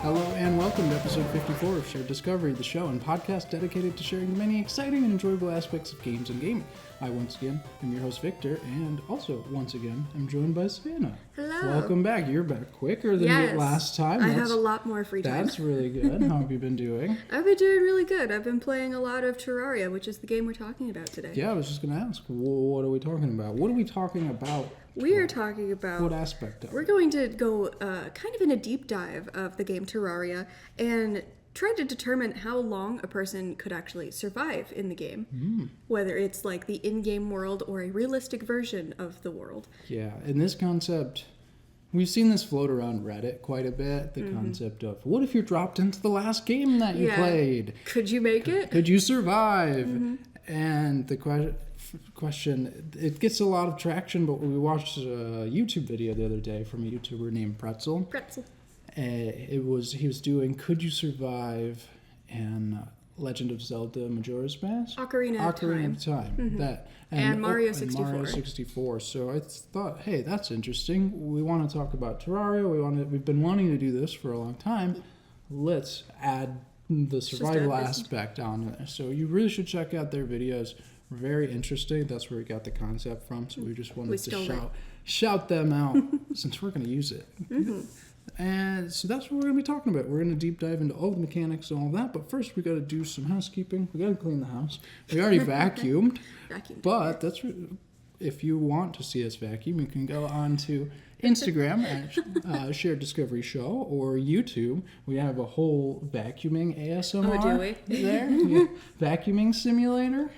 Hello and welcome to episode 54 of Shared Discovery, the show and podcast dedicated to sharing the many exciting and enjoyable aspects of games and gaming. I once again am your host Victor, and also once again I'm joined by Savannah. Hello. Welcome back. You're back quicker than you last time. I have a lot more free time. That's really good. How have you been doing? I've been doing really good. I've been playing a lot of Terraria, which is the game we're talking about today. Yeah, I was just going to ask, what are we talking about? What are we talking about? We are talking about... What aspect of it? We're going to go kind of in a deep dive of the game Terraria and try to determine how long a person could actually survive in the game. Whether it's like the in-game world or a realistic version of the world. Yeah, and this concept... We've seen this float around Reddit quite a bit, the concept of, what if you're dropped into the last game that you played? Could you make it? Could you survive? And the question, it gets a lot of traction, but we watched a YouTube video the other day from a YouTuber named Pretzel. He was doing, could you survive in Legend of Zelda Majora's Mask? Ocarina of Time. And Mario 64. Mario 64. So I thought, hey, that's interesting. We want to talk about Terraria. We've been wanting to do this for a long time. Let's add the survival aspect on there. So you really should check out their videos. Very interesting. That's where we got the concept from. So we just wanted to shout them out since we're going to use it. And so that's what we're going to be talking about. We're going to deep dive into all the mechanics and all that. But first, we got to do some housekeeping. We got to clean the house. We already vacuumed. But that's if you want to see us vacuum, you can go on to Instagram at Shared Discovery Show or YouTube. We have a whole vacuuming ASMR. Oh, do we? There. Yeah. Vacuuming simulator.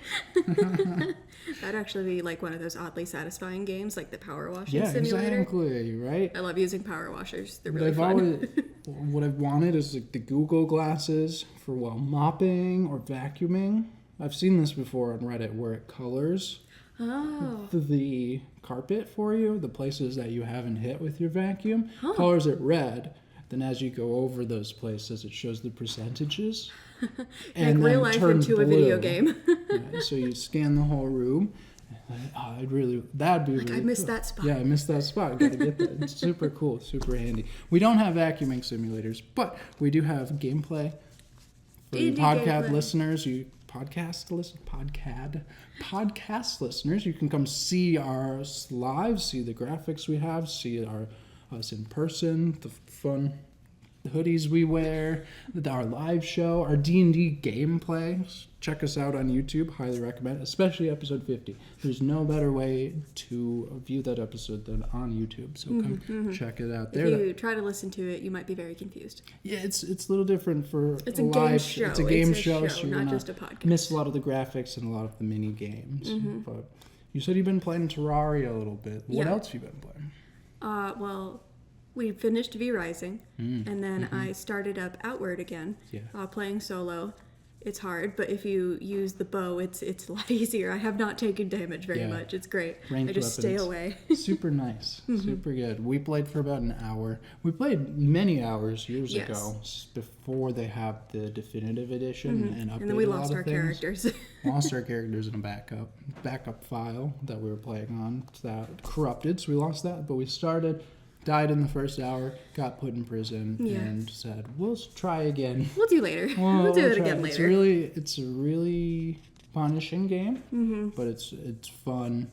That'd actually be like one of those oddly satisfying games, like the power washing simulator. Yeah, exactly, right? I love using power washers. They're really fun. What I've wanted is like the Google glasses for while mopping or vacuuming. I've seen this before on Reddit where it colors the carpet for you, the places that you haven't hit with your vacuum. Colors it red. Then as you go over those places, it shows the percentages. And real life into blue. A video game. So you scan the whole room. That'd be really I missed cool. that spot. Yeah, I missed that spot. Gotta get that. It's super cool, super handy. We don't have vacuuming simulators, but we do have gameplay for you podcast listeners. Podcast listeners, you can come see us live, see the graphics we have, see us in person, the fun hoodies we wear, our live show, our D&D gameplay. Check us out on YouTube. Highly recommend, especially episode 50. There's no better way to view that episode than on YouTube. So come check it out there. If you try to listen to it, you might be very confused. Yeah, it's a little different for it's a live show. It's a game show, so not just a podcast. Miss a lot of the graphics and a lot of the mini games. But you said you've been playing Terraria a little bit. What else have you been playing? Well, we finished V Rising, and then I started up Outward again, playing solo. It's hard, but if you use the bow, it's a lot easier. I have not taken damage very much. It's great. Ranged I just weapons. stay away. Super nice. Super good. We played for about an hour. We played many hours years ago, before they have the definitive edition and updated. And then we lost our characters. Lost our characters in a backup file that we were playing on that corrupted, so we lost that. But we started... Died in the first hour, got put in prison, and said, we'll try again. We'll do later. We'll do it again later. It's a really punishing game, but it's fun,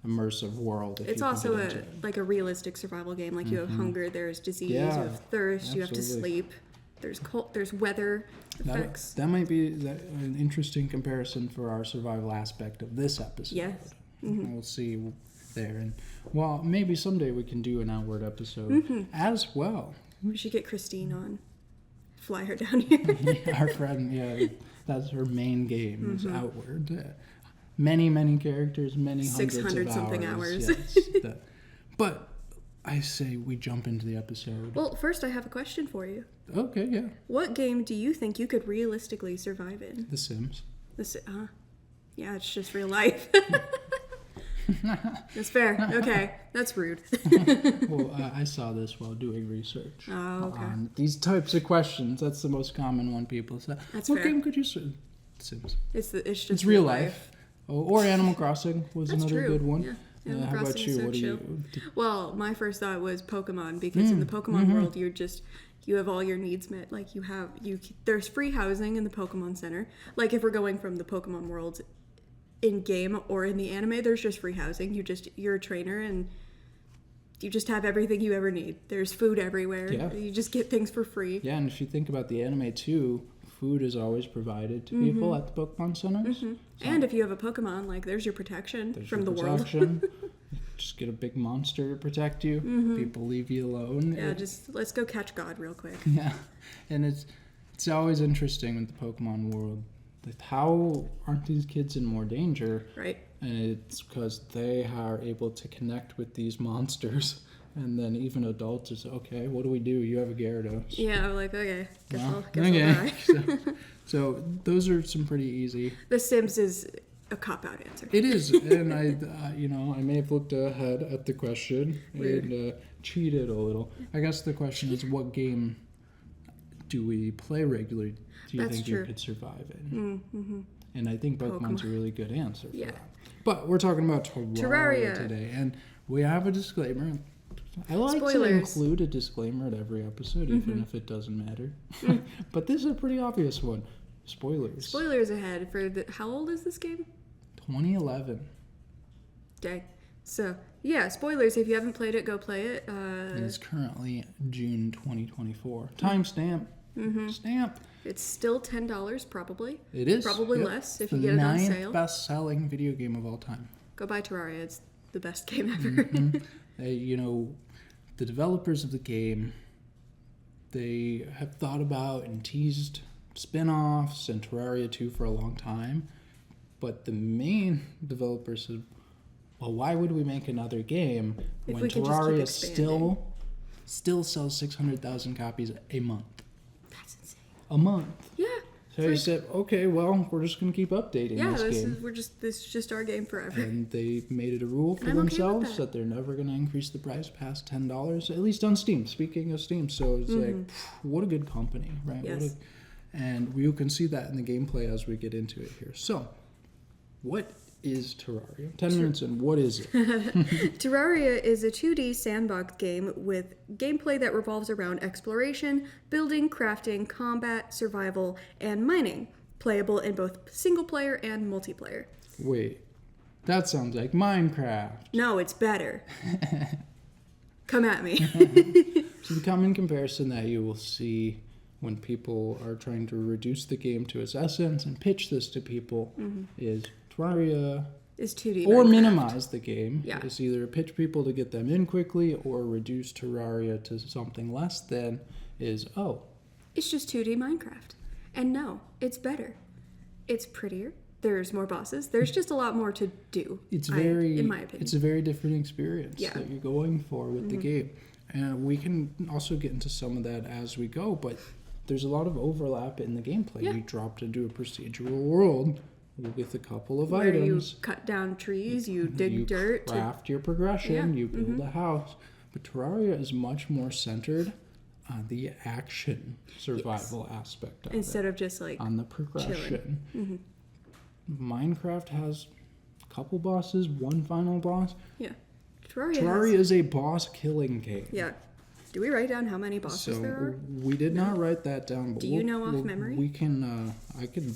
immersive world. It's also a realistic survival game. Like you have hunger, there's disease, you have thirst, you have to sleep. There's cold, there's weather effects. That might be an interesting comparison for our survival aspect of this episode. Yes. We'll see there, and maybe someday we can do an Outward episode as well. We should get Christine on, fly her down here. Our friend, that's her main game is Outward. Many characters, many 600 something hours. Yes, but I say we jump into the episode. Well, first I have a question for you. Okay, yeah. What game do you think you could realistically survive in? The Sims. Yeah, it's just real life. That's fair. Okay, that's rude. Well, I saw this while doing research on these types of questions. That's the most common one people say. That's what fair. game could you Sims? It's real life. Or Animal Crossing was another good one. Yeah. How about you? What do you? Well, my first thought was Pokemon because in the Pokemon world, you have all your needs met. Like there's free housing in the Pokemon Center. Like if we're going from the Pokemon world in game or in the anime, there's just free housing. You're a trainer and you just have everything you ever need. There's food everywhere. Yeah. You just get things for free. Yeah, and if you think about the anime too, food is always provided to people at the Pokemon centers. So, and if you have a Pokemon, like there's your protection from the world. Just get a big monster to protect you. People leave you alone. Yeah, let's go catch God real quick. Yeah, and it's always interesting with the Pokemon world. Like, how aren't these kids in more danger? Right. And it's because they are able to connect with these monsters. And then even adults is, okay, what do we do? You have a Gyarados. Yeah, I'm like, okay, guess I'll okay. die. so those are some pretty easy. The Sims is a cop-out answer. It is, and I may have looked ahead at the question and cheated a little. I guess the question is, what game do we play regularly? Do you think you could survive in? And I think Pokemon's a really good answer for that. But we're talking about Terraria today, and we have a disclaimer. I like to include a disclaimer at every episode, even if it doesn't matter. But this is a pretty obvious one. Spoilers. Spoilers ahead for how old is this game? 2011. Okay. So, yeah, spoilers. If you haven't played it, go play it. It's currently June 2024. Timestamp. Stamp. It's still $10, probably. It is. Probably less if you get it on sale. The 9th best-selling video game of all time. Go buy Terraria. It's the best game ever. The developers of the game, they have thought about and teased spin-offs and Terraria 2 for a long time. But the main developers said, well, why would we make another game when Terraria still sells 600,000 copies a month? That's insane. A month. Yeah. So he said, okay, well, we're just going to keep updating this game. This is just our game forever. And they made it a rule for themselves that they're never going to increase the price past $10, at least on Steam. Speaking of Steam, so it's like, what a good company, right? Yes. And you can see that in the gameplay as we get into it here. So, what is Terraria? 10 minutes in, what is it? Terraria is a 2D sandbox game with gameplay that revolves around exploration, building, crafting, combat, survival, and mining. Playable in both single-player and multiplayer. Wait, that sounds like Minecraft. No, it's better. Come at me. So the common comparison that you will see when people are trying to reduce the game to its essence and pitch this to people is Terraria is 2D or Minecraft. Minimize the game. Yeah. It's either pitch people to get them in quickly or reduce Terraria to something less than is, it's just 2D Minecraft. And no, it's better. It's prettier. There's more bosses. There's just a lot more to do. It's in my opinion. It's a very different experience that you're going for with the game. And we can also get into some of that as we go, but there's a lot of overlap in the gameplay. You dropped into a procedural world with a couple of items. You cut down trees, you dig dirt. You craft your progression, you build a house. But Terraria is much more centered on the action survival aspect of it. Instead of just like on the progression. Minecraft has a couple bosses, one final boss. Yeah. Terraria is a boss-killing game. Yeah. Do we write down how many bosses there are? We did not write that down. But Do you know off memory? We can. I can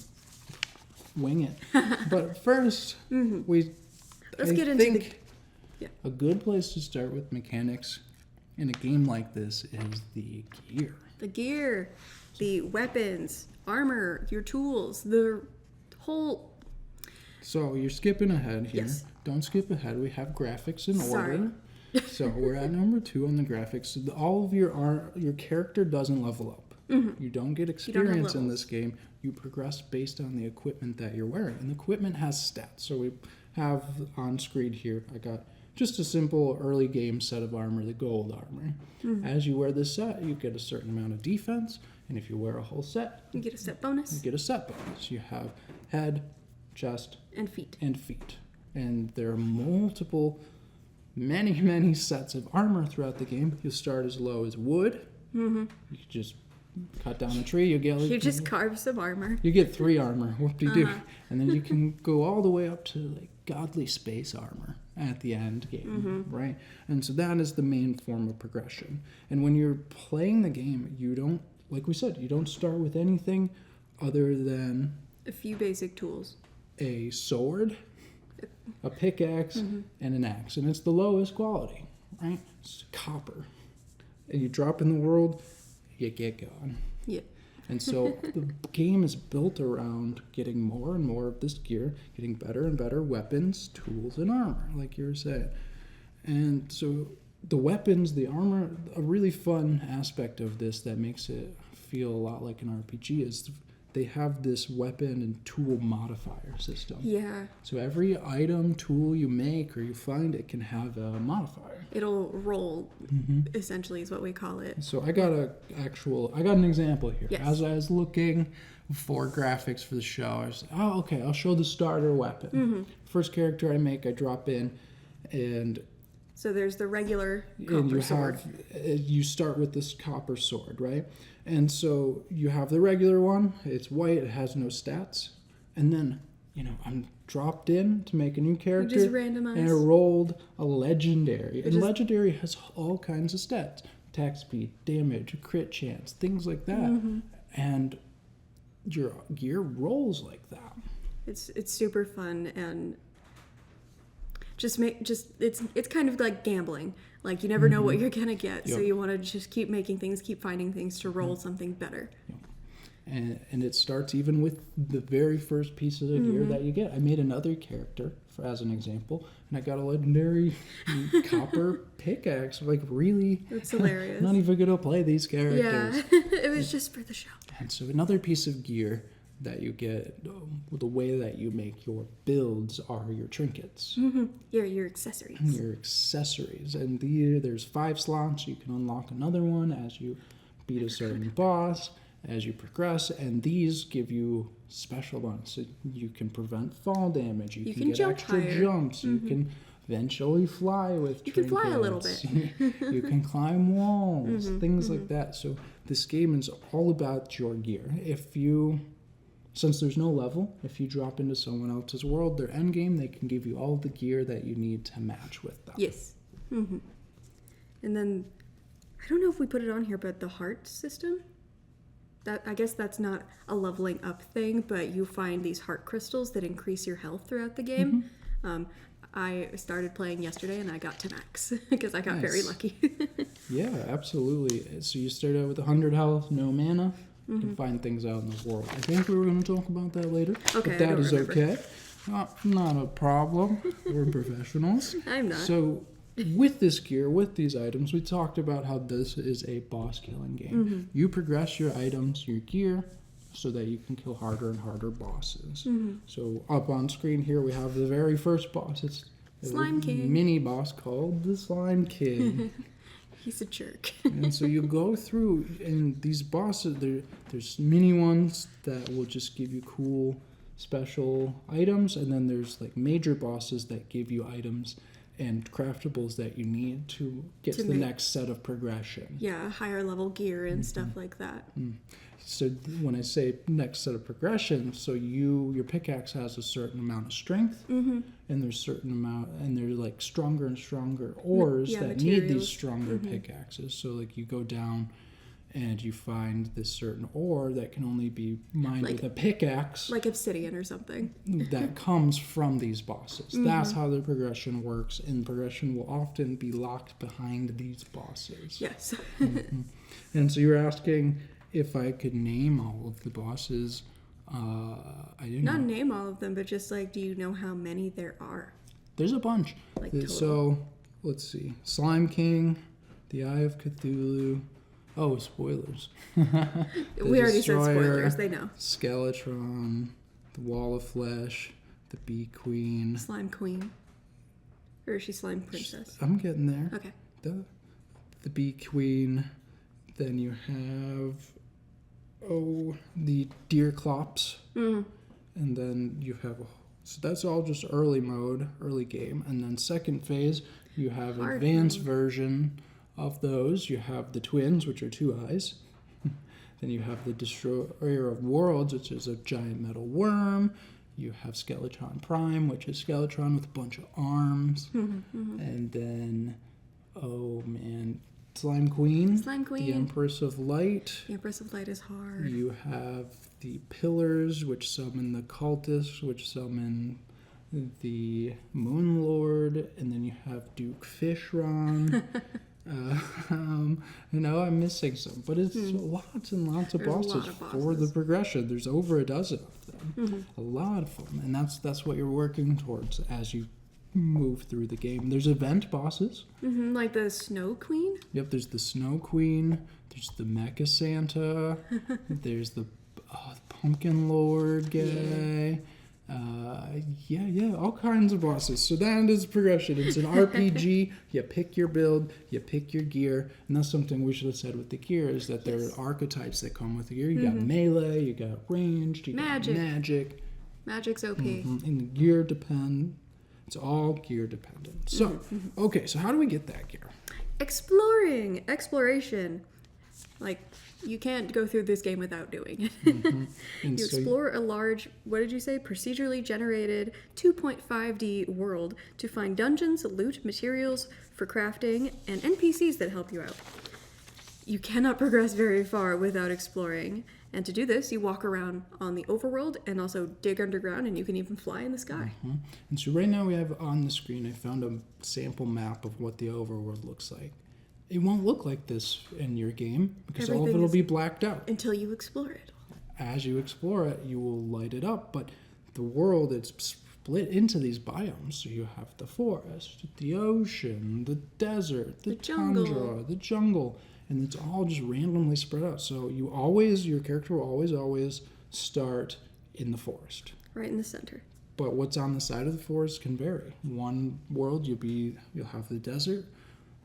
wing it. But first, Let's get into a good place to start with mechanics in a game like this is the gear. The gear, the weapons, armor, your tools, the whole. So you're skipping ahead here. Yes. Don't skip ahead. We have graphics in order. So we're at number 2 on the graphics. So all of your character doesn't level up. You don't get experience in this game. You progress based on the equipment that you're wearing. And the equipment has stats. So we have on screen here, I got just a simple early game set of armor, the gold armor. As you wear this set, you get a certain amount of defense. And if you wear a whole set, you get a set bonus. You get a set bonus. You have head, chest, and feet. And there are many sets of armor throughout the game. You start as low as wood. You just cut down a tree, you get like, You just carve some armor. you get 3 armor. Whoop-de-doo. And then you can go all the way up to like godly space armor at the end game, right? And so that is the main form of progression. And when you're playing the game, you don't, like we said, you don't start with anything other than A few basic tools. a sword, a pickaxe, and an axe. And it's the lowest quality, right? It's copper. And you drop in the world, you get gone. Yeah. And so the game is built around getting more and more of this gear, getting better and better weapons, tools, and armor, like you were saying. And so the weapons, the armor, a really fun aspect of this that makes it feel a lot like an RPG is they have this weapon and tool modifier system. Yeah. So every item, tool you make or you find, it can have a modifier. It'll roll, essentially, is what we call it. So I got an example here. Yes. As I was looking for graphics for the show, I was oh, okay, I'll show the starter weapon. First character I make, I drop in, and So there's the regular and copper you sword. you start with this copper sword, right? And so you have the regular one. It's white. It has no stats. And then I'm dropped in to make a new character. just randomize. And I rolled a legendary. And legendary has all kinds of stats: attack speed, damage, crit chance, things like that. And your gear rolls like that. It's super fun and it's kind of like gambling. Like you never know what you're gonna get, so Yep. you want to just keep making things, keep finding things to roll something better. And it starts even with the very first piece of the gear that you get. I made another character, as an example, and I got a legendary copper pickaxe. Like, really? It's hilarious. Not even going to play these characters. Yeah, it was just for the show. And so another piece of gear that you get, the way that you make your builds are your trinkets. Your accessories. Your accessories. And there's 5 slots. You can unlock another one as you beat a certain boss, as you progress, and these give you special ones. So you can prevent fall damage. You can get jump extra higher. jumps. You can eventually fly with You can fly a little trinkets. You can climb walls, things like that. So this game is all about your gear. Since there's no level, if you drop into someone else's world, their end game, they can give you all the gear that you need to match with them. Yes. And then, I don't know if we put it on here, but the heart system, I guess that's not a leveling up thing, but you find these heart crystals that increase your health throughout the game. I started playing yesterday and I got to max because I got very lucky. Yeah, absolutely. So you start out with 100 health, no mana. You can find things out in the world. I think we were going to talk about that later. Okay, but I that don't is remember. okay. Not a problem. We're professionals. I'm not. So with this gear, with these items, we talked about how this is a boss killing game. You progress your items, your gear, so that you can kill harder and harder bosses. So up on screen here, we have the very first boss. It's Slime a King. mini boss called the Slime King. He's a jerk. And so you go through, and these bosses, there's mini ones that will just give you cool special items, and then there's like major bosses that give you items and craftables that you need to get to the next set of progression. Yeah, higher level gear and stuff like that. So when I say next set of progression, so your pickaxe has a certain amount of strength, and there's certain amount, and they're like stronger and stronger ores that need these stronger pickaxes. So like you go down and you find this certain ore that can only be mined with a pickaxe. Like obsidian or something. That comes from these bosses. That's how the progression works, and progression will often be locked behind these bosses. Yes. And so you're asking if I could name all of the bosses. I didn't Not know. name all of them, but just like, do you know how many there are? There's a bunch. Like total. So let's see. Slime King, the Eye of Cthulhu. Oh, spoilers. We already said spoilers, they know. Skeletron, the Wall of Flesh, the Bee Queen. Slime Queen. Or is she Slime Princess? I'm getting there. Okay. The Bee Queen. Then you have, the Deer Clops. And then you have, so that's all just early mode, early game. And then second phase, you have advanced version of those. You have the twins, which are 2 eyes. Then you have the Destroyer of Worlds, which is a giant metal worm. You have Skeletron Prime, which is Skeletron with a bunch of arms. And then, oh man, Slime Queen. Slime Queen. The Empress of Light. The Empress of Light is hard. You have the Pillars, which summon the Cultists, which summon the Moon Lord. And then you have Duke Fishron. I'm missing some, but it's lots and lots of bosses for the progression. There's over a dozen of them, a lot of them, and that's what you're working towards as you move through the game. There's event bosses, like the Snow Queen. Yep, there's the Snow Queen. There's the Mecha Santa. There's the Pumpkin Lord guy. All kinds of bosses. So that is progression. It's an RPG. You pick your build, you pick your gear, and that's something we should have said with the gear is that there are archetypes that come with the gear. You got melee, you got ranged, you got magic. Magic's OP. And the gear depend. It's all gear dependent. So, okay, so how do we get that gear? Exploration. Like, you can't go through this game without doing it. You explore a large, what did you say, procedurally generated 2.5D world to find dungeons, loot, materials for crafting, and NPCs that help you out. You cannot progress very far without exploring. And to do this, you walk around on the overworld and also dig underground, and you can even fly in the sky. And so right now we have on the screen, I found a sample map of what the overworld looks like. It won't look like this in your game because all of it will be blacked out. Until you explore it. As you explore it, you will light it up, but the world is split into these biomes. So you have the forest, the ocean, the desert, the tundra, the jungle, and it's all just randomly spread out. So your character will always start in the forest. Right in the center. But what's on the side of the forest can vary. One world you'll have the desert.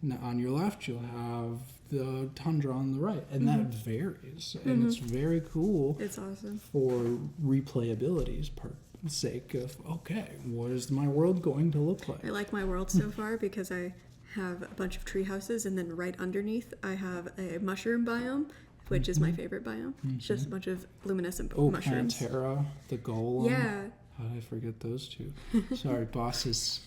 Now, on your left, you'll have the tundra on the right, and that varies, and it's very cool. It's awesome for replayability's sake of what is my world going to look like? I like my world so far because I have a bunch of tree houses, and then right underneath I have a mushroom biome, which is my favorite biome. It's just a bunch of luminescent mushrooms. Pantera, the golem. Yeah. How did I forget those two? Sorry, bosses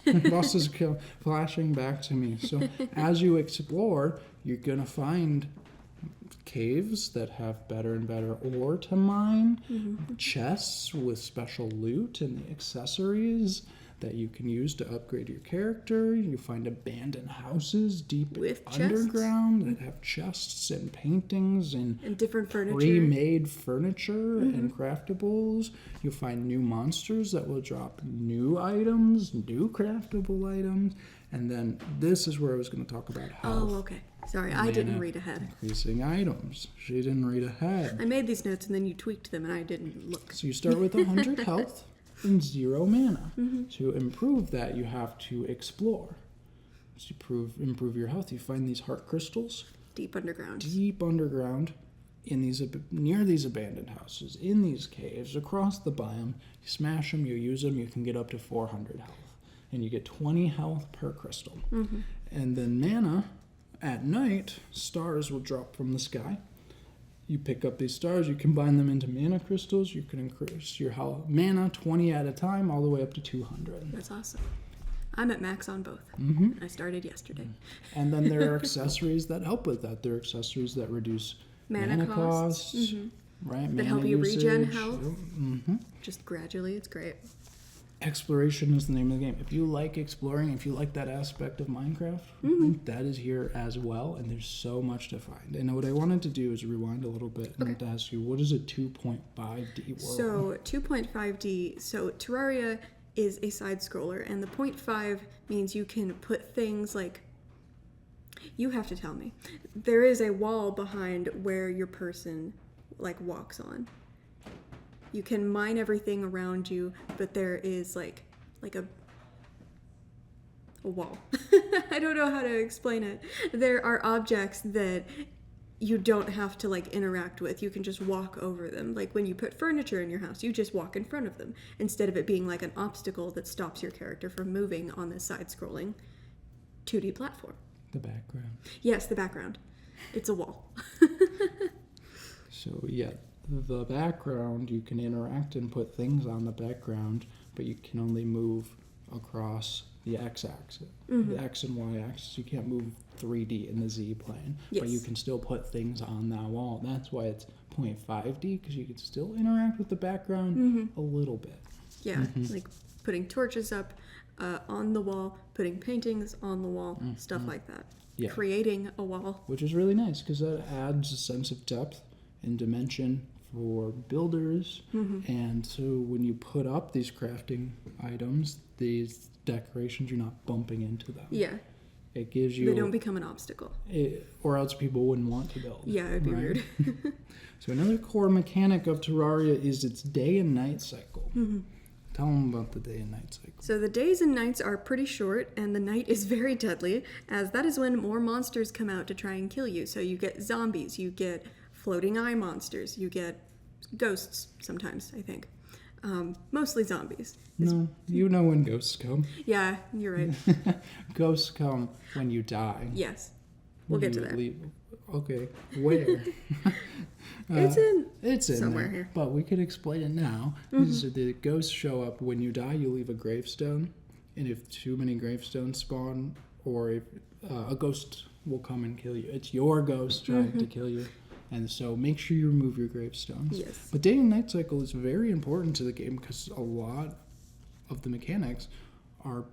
flashing back to me. So as you explore, you're going to find caves that have better and better ore to mine, chests with special loot and the accessories that you can use to upgrade your character. You find abandoned houses deep underground that have chests and paintings and different furniture. Pre-made furniture and craftables. You find new monsters that will drop new items, new craftable items. And then this is where I was going to talk about health. Oh, okay. Sorry, I didn't read ahead. Increasing items. She didn't read ahead. I made these notes and then you tweaked them and I didn't look. So you start with 100 health and 0 mana. To improve that, you have to explore. To improve your health, you find these heart crystals. Deep underground. In near these abandoned houses, in these caves, across the biome. You smash them, you use them, you can get up to 400 health. And you get 20 health per crystal. And then mana, at night, stars will drop from the sky. You pick up these stars, you combine them into mana crystals, you can increase your mana 20 at a time, all the way up to 200. That's awesome. I'm at max on both. I started yesterday. And then there are accessories that help with that. There are accessories that reduce mana costs, right? That help you regen health. Just gradually, it's great. Exploration is the name of the game. If you like exploring, if you like that aspect of Minecraft, that is here as well, and there's so much to find. And what I wanted to do is rewind a little bit and to ask you, what is a 2.5D world? So 2.5D, so Terraria is a side scroller, and the 0.5 means you can put things like, you have to tell me, there is a wall behind where your person walks on. You can mine everything around you, but there is like a wall. I don't know how to explain it. There are objects that you don't have to interact with. You can just walk over them. Like when you put furniture in your house, you just walk in front of them instead of it being like an obstacle that stops your character from moving on this side-scrolling 2D platform. The background. Yes, the background. It's a wall. So yeah, the background, you can interact and put things on the background, but you can only move across the x-axis, the x and y-axis. You can't move 3D in the z-plane, but you can still put things on that wall. That's why it's 0.5D, because you can still interact with the background a little bit. Yeah, like putting torches up on the wall, putting paintings on the wall, stuff like that. Yeah. Creating a wall. Which is really nice, because that adds a sense of depth and dimension for builders. And so when you put up these crafting items, these decorations, you're not bumping into them. Yeah. It gives you... They don't become an obstacle. Or else people wouldn't want to build. Yeah, it'd be weird. So another core mechanic of Terraria is its day and night cycle. Tell them about the day and night cycle. So the days and nights are pretty short, and the night is very deadly, as that is when more monsters come out to try and kill you. So you get zombies, you get floating eye monsters, you get ghosts sometimes, I think. Mostly zombies. No, you know when ghosts come. Yeah, you're right. Ghosts come when you die. Yes. We'll get to that. Okay, where? It's in somewhere there, here. But we could explain it now. So the ghosts show up when you die. You leave a gravestone, and if too many gravestones spawn, or if a ghost will come and kill you, it's your ghost trying to kill you. And so make sure you remove your gravestones. Yes. But day and night cycle is very important to the game, because a lot of the mechanics are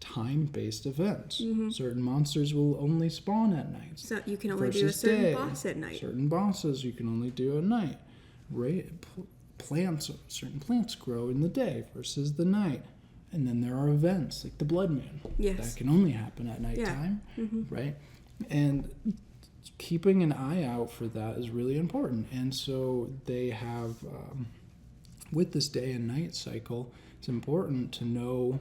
time-based events. Certain monsters will only spawn at night. So you can only do a certain boss at night. Certain bosses you can only do at night. Certain plants grow in the day versus the night. And then there are events like the Blood Moon. Yes. That can only happen at nighttime, right? And keeping an eye out for that is really important. And so they have, with this day and night cycle, it's important to know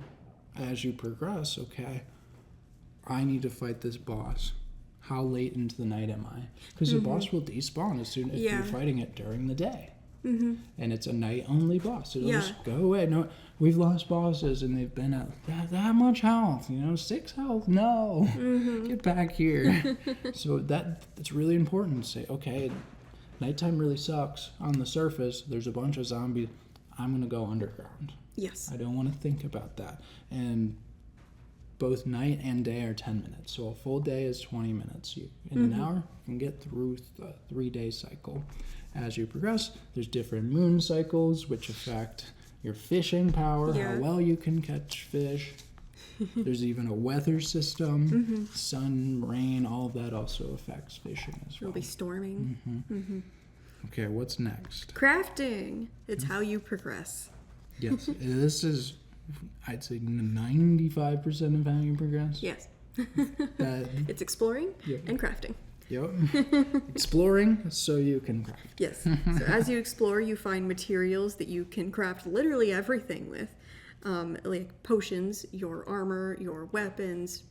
as you progress, okay, I need to fight this boss. How late into the night am I? Because the boss will despawn as soon as you're fighting it during the day. And it's a night-only boss. It'll just go away. No, we've lost bosses, and they've been at that much health. 6 health. No, get back here. So that's really important to say. Okay, nighttime really sucks. On the surface, there's a bunch of zombies. I'm gonna go underground. Yes. I don't want to think about that. And both night and day are 10 minutes. So a full day is 20 minutes. In an hour, you can get through the 3-day cycle. As you progress, there's different moon cycles, which affect your fishing power, how well you can catch fish. There's even a weather system. Sun, rain, all of that also affects fishing as well. It'll be storming. Okay, what's next? Crafting. It's how you progress. Yes, this is, I'd say, 95% of how you progress. Yes. It's exploring and crafting. Yep. Exploring so you can craft. Yes. So as you explore, you find materials that you can craft literally everything with. Like potions, your armor, your weapons,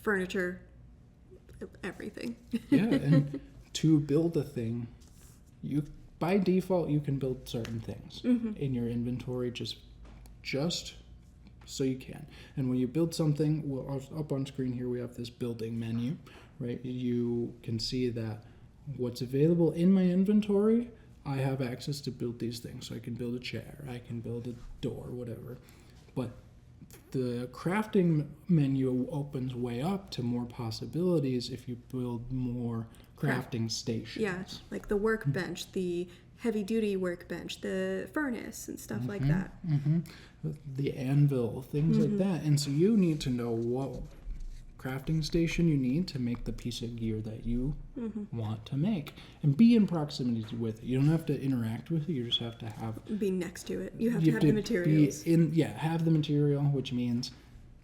furniture, everything. Yeah, and to build a thing, by default, you can build certain things in your inventory just so you can. And when you build something, up on screen here we have this building menu, right? You can see that what's available in my inventory, I have access to build these things. So I can build a chair, I can build a door, whatever. But the crafting menu opens way up to more possibilities if you build more crafting stations. Yeah, like the workbench, the heavy-duty workbench, the furnace, and stuff like that. The anvil, things like that. And so you need to know what crafting station you need to make the piece of gear that you want to make. And be in proximity with it. You don't have to interact with it, you just have to be next to it. You have to have the materials. Have the material, which means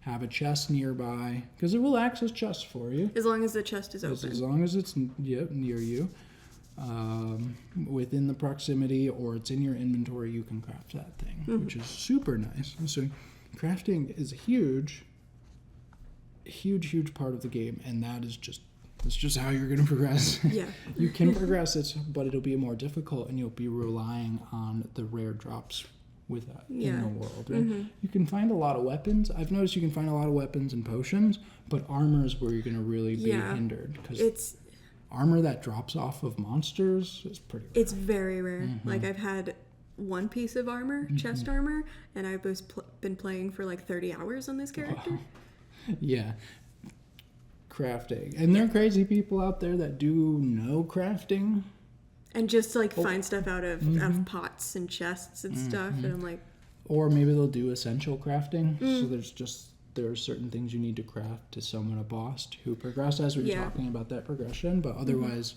have a chest nearby, because it will access chests for you. As long as the chest is open. As long as it's near you. Within the proximity, or it's in your inventory, you can craft that thing, which is super nice. And so crafting is a huge part of the game, and that's just how you're going to progress. Yeah. You can progress it, but it'll be more difficult, and you'll be relying on the rare drops with that in the world. Right? You can find a lot of weapons. I've noticed you can find a lot of weapons and potions, but armor is where you're going to really be hindered. It's armor that drops off of monsters is pretty rare. It's very rare. Like I've had one piece of armor, chest armor, and I've been playing for like 30 hours on this character. Wow. Yeah. Crafting. And there are crazy people out there that do know crafting. And just like find stuff out of pots and chests and stuff. And I'm like... Or maybe they'll do essential crafting. So there are certain things you need to craft to summon a boss to progress, as we were talking about that progression. But otherwise,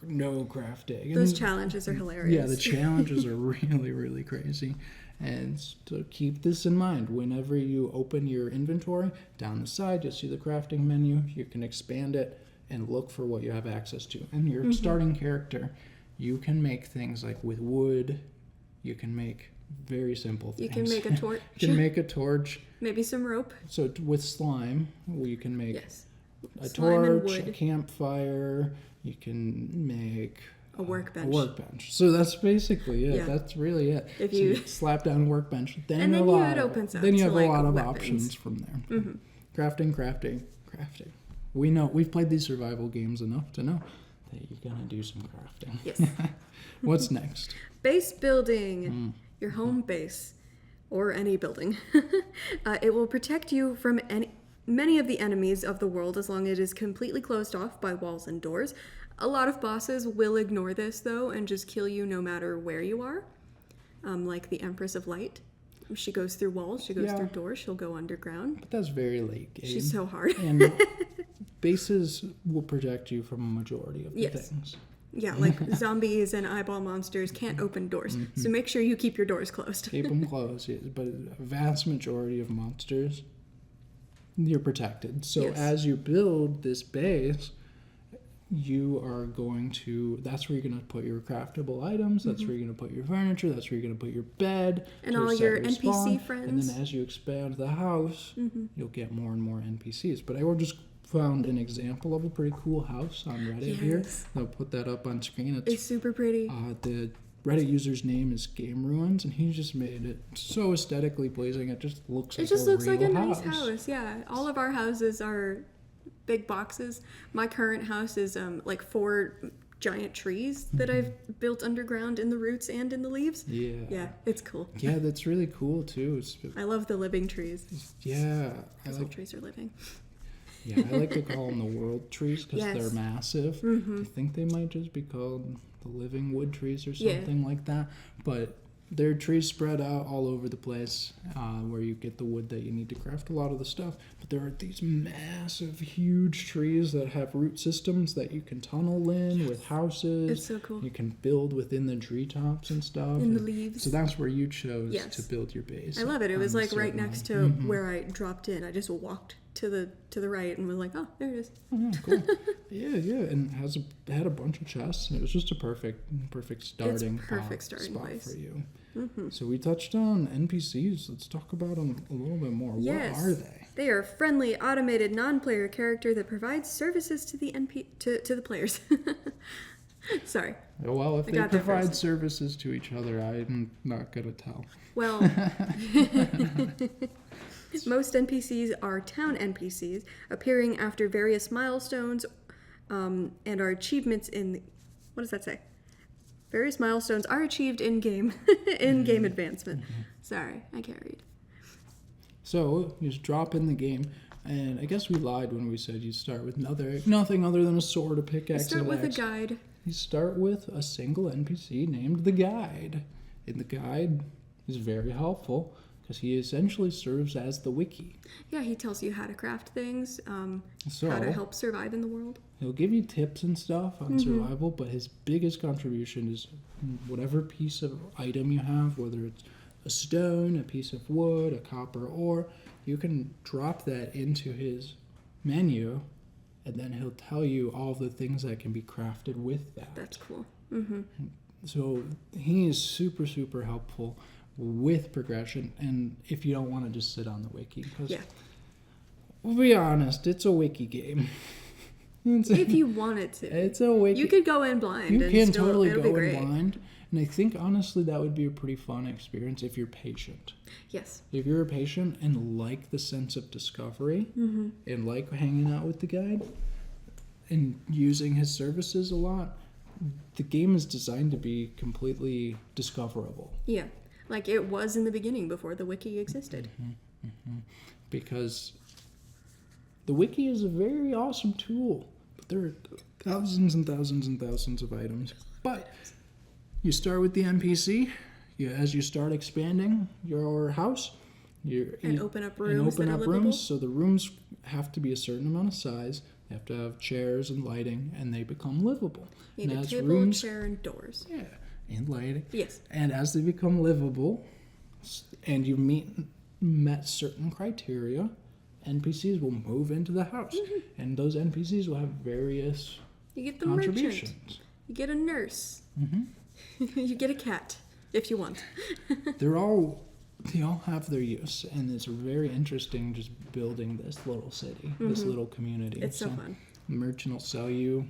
no crafting. Those challenges are hilarious. Yeah, the challenges are really, really crazy. And so keep this in mind. Whenever you open your inventory, down the side, you'll see the crafting menu. You can expand it and look for what you have access to. And your starting character, you can make things like with wood. You can make very simple things. You can make a torch. You can make a torch. Maybe some rope. So with slime, you can make a slime and torch, wood. a campfire. You can make A workbench. A workbench. So that's basically it. Yeah. That's really it. If So you slap down a workbench, then And then it opens up Then you to, have like, a lot of weapons. options from there. Crafting. We know we've played these survival games enough to know that you're gonna do some crafting. Yes. What's next? Base building. Your home base. Or any building. It will protect you from many of the enemies of the world as long as it is completely closed off by walls and doors. A lot of bosses will ignore this, though, and just kill you no matter where you are. Like the Empress of Light. She goes through walls, she goes through doors, she'll go underground. But that's very late game. She's so hard. And bases will protect you from a majority of the things. Yeah, like zombies and eyeball monsters can't open doors. So make sure you keep your doors closed. Keep them closed, yes. But a vast majority of monsters, you're protected. So as you build this base, you are going to, that's where you're going to put your craftable items, that's where you're going to put your furniture, that's where you're going to put your bed. And all your NPC friends. And then as you expand the house, you'll get more and more NPCs. But I just found an example of a pretty cool house on Reddit here. I'll put that up on screen. It's super pretty. The Reddit user's name is Game Ruins, and he just made it so aesthetically pleasing. It just looks like a nice house. Yeah, all of our houses are big boxes. My current house is like 4 giant trees that I've built underground in the roots and in the leaves. Yeah, it's cool. Yeah, that's really cool too. I love the living trees. Yeah, all trees are living. Yeah, I like to call them the world trees because they're massive. I think they might just be called the living wood trees or something like that. But they're trees spread out all over the place where you get the wood that you need to craft a lot of the stuff. But there are these massive, huge trees that have root systems that you can tunnel in with houses. It's so cool. You can build within the treetops and stuff. In the leaves. So that's where you chose to build your base. I love it. It was like right next to where I dropped in. I just walked to the right and was like, oh, there it is. Oh, yeah, cool. yeah, and had a bunch of chests, and it was just a perfect starting spot place for you. So we touched on NPCs. Let's talk about them a little bit more. Yes. What are they? They are a friendly, automated, non-player character that provides services to the to the players. Sorry. Well, if they provide services to each other, I'm not gonna tell. Well, most NPCs are town NPCs, appearing after various milestones, and are achievements in. What does that say? Various milestones are achieved in game advancement. Sorry, I can't read. So you just drop in the game, and I guess we lied when we said you start with nothing other than a sword, a pickaxe, Start with a guide. You start with a single NPC named the Guide, and the Guide is very helpful because he essentially serves as the wiki. Yeah, he tells you how to craft things, how to help survive in the world. He'll give you tips and stuff on survival, but his biggest contribution is whatever piece of item you have, whether it's a stone, a piece of wood, a copper ore, you can drop that into his menu, and then he'll tell you all the things that can be crafted with that. That's cool. So he is super, super helpful with progression, and if you don't want to just sit on the wiki, because we'll be honest, it's a wiki game. If you wanted to. It's a wiki. You could go in blind. You and can still, totally it'll go be in blind. And I think, honestly, that would be a pretty fun experience if you're patient. Yes. If you're patient and like the sense of discovery and like hanging out with the guide, and using his services a lot, the game is designed to be completely discoverable. Yeah, like it was in the beginning before the wiki existed. Because the wiki is a very awesome tool, but there are thousands and thousands and thousands of items. But you start with the NPC. As you start expanding your house, And open up rooms that are livable. So the rooms have to be a certain amount of size. They have to have chairs and lighting, and they become livable. You need And a as table, chair, and doors. Yeah, and lighting. Yes. And as they become livable, and you met certain criteria, NPCs will move into the house, and those NPCs will have various You get the contributions. merchant. You get a nurse. You get a cat if you want. They all have their use, and it's very interesting just building this little city, this little community. It's so fun. The merchant will sell you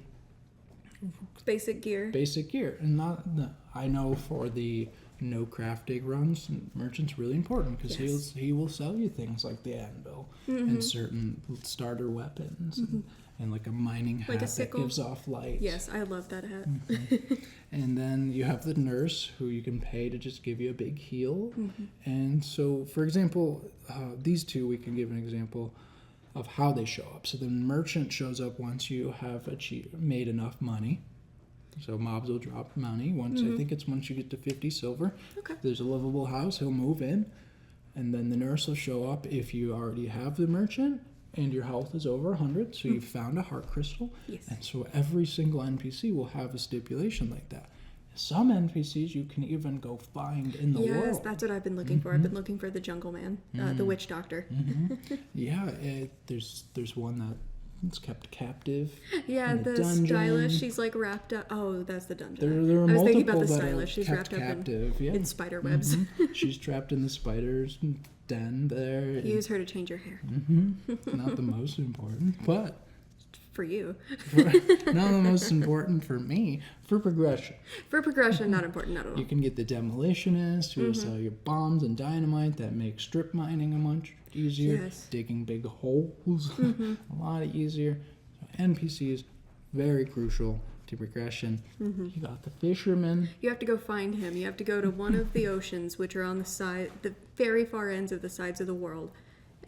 Basic gear. and I know for the no crafting runs, merchant's really important because Yes. he will sell you things like the anvil and certain starter weapons and like a mining hat Like a that sickle. gives off light. Yes, I love that hat. And then you have the nurse who you can pay to just give you a big heal. And so, for example, these two, we can give an example of how they show up. So the merchant shows up once you have made enough money. So mobs will drop money once. I think it's once you get to 50 silver. Okay. If there's a livable house, he'll move in. And then the nurse will show up if you already have the merchant and your health is over 100. So you've found a heart crystal. Yes. And so every single NPC will have a stipulation like that. Some NPCs you can even go find in the world. Yes, that's what I've been looking for. I've been looking for the jungle man, the witch doctor. Yeah, there's one that is kept captive. Yeah, in the dungeon. stylish. She's like wrapped up. Oh, that's the dungeon. There are I was thinking multiple about the that are stylish. She's kept wrapped up captive. in spider webs. She's trapped in the spider's den there. and- Use her to change your hair Not the most important, but for you. not the most important for me. For progression, For progression, not important at all. you can get the demolitionist who will sell you bombs and dynamite that make strip mining a much easier. Yes. Digging big holes a lot easier. So NPCs very crucial to progression. You got the fisherman. You have to go find him. You have to go to one of the oceans, which are on the very far ends of the sides of the world,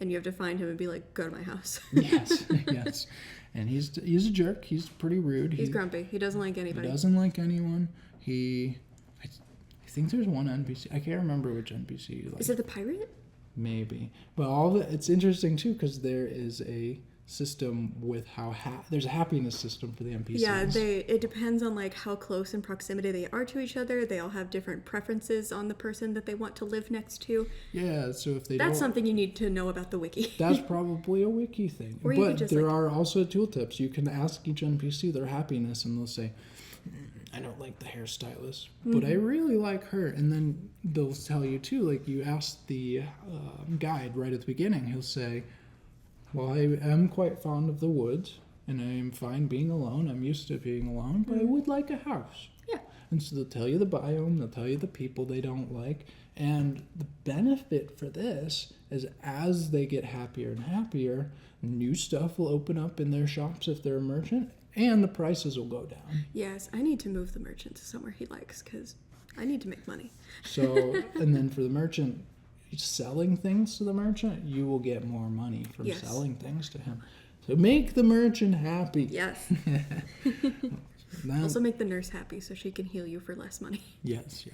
and you have to find him and be like, "Go to my house." Yes, yes. And he's a jerk. He's pretty rude. He's grumpy. He doesn't like He anybody. doesn't like anyone. I think there's one NPC. I can't remember which NPC. Is it the pirate? Maybe. But it's interesting too because there is a system with how there's a happiness system for the NPCs. Yeah, it depends on like how close in proximity they are to each other. They all have different preferences on the person that they want to live next to. Yeah, so if they That's don't, something you need to know about the wiki. that's probably a wiki thing. Or you But could just, there like- are also tooltips. You can ask each NPC their happiness, and they'll say, "I don't like the hairstylist, but I really like her." And then they'll tell you too. Like you ask the guide right at the beginning, he'll say, "Well, I am quite fond of the woods, and I am fine being alone. I'm used to being alone, but I would like a house." Yeah. And so they'll tell you the biome, they'll tell you the people they don't like. And the benefit for this is as they get happier and happier, new stuff will open up in their shops if they're a merchant, and the prices will go down. Yes, I need to move the merchant to somewhere he likes because I need to make money. So, and then for the merchant, selling things to the merchant, you will get more money from Yes. selling things to him. So make the merchant happy. Yes. That- Also make the nurse happy so she can heal you for less money. yes. Yeah.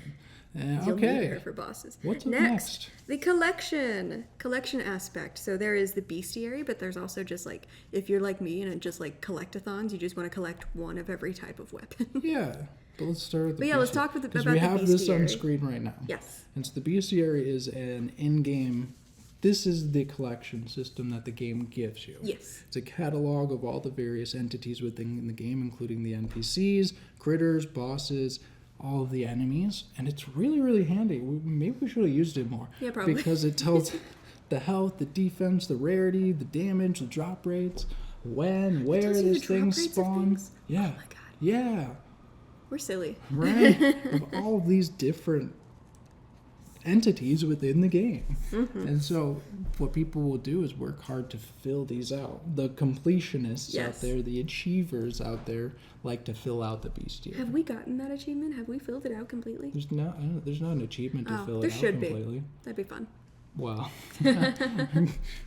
You'll need her Okay. for bosses. What's up next? The collection aspect. So there is the bestiary, but there's also just like if you're like me and just like collectathons, you just want to collect one of every type of weapon. Yeah. But let's start with the But yeah, let's bestiary, talk about because the we have this on bestiary. screen right now. Yes. And so the bestiary is an in-game. This is the collection system that the game gives you. Yes. It's a catalog of all the various entities within the game, including the NPCs, critters, bosses, all of the enemies. And it's really, really handy. Maybe we should have used it more. Yeah, probably. Because it tells the health, the defense, the rarity, the damage, the drop rates, when, where tells you the this thing drop rates of spawn. things? Yeah. Oh my god. Yeah. We're silly. Right? Of all of these different entities within the game. Mm-hmm. And so what people will do is work hard to fill these out. The completionists out Yes. there, the achievers out there, like to fill out the bestiary. Have we gotten that achievement? Have we filled it out completely? There's not an achievement to fill there it out should be. completely. That'd be fun. Well,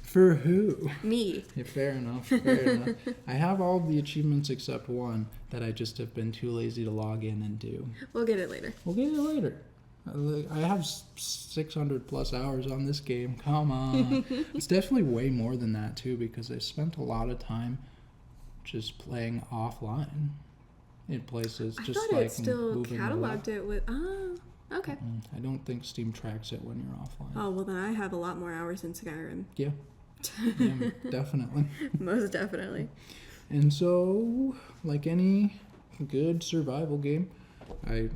for who? Me. Yeah, fair enough. Fair enough. I have all the achievements except one that I just have been too lazy to log in and do. We'll get it later. We'll get it later. I have 600 plus hours on this game. Come on. It's definitely way more than that too, because I spent a lot of time just playing offline in places. I just thought like it still moving cataloged around. it with. Oh, okay. I don't think Steam tracks it when you're offline. Oh, well, then I have a lot more hours in Skyrim. Yeah, definitely. Most definitely. And so, like any good survival game, well,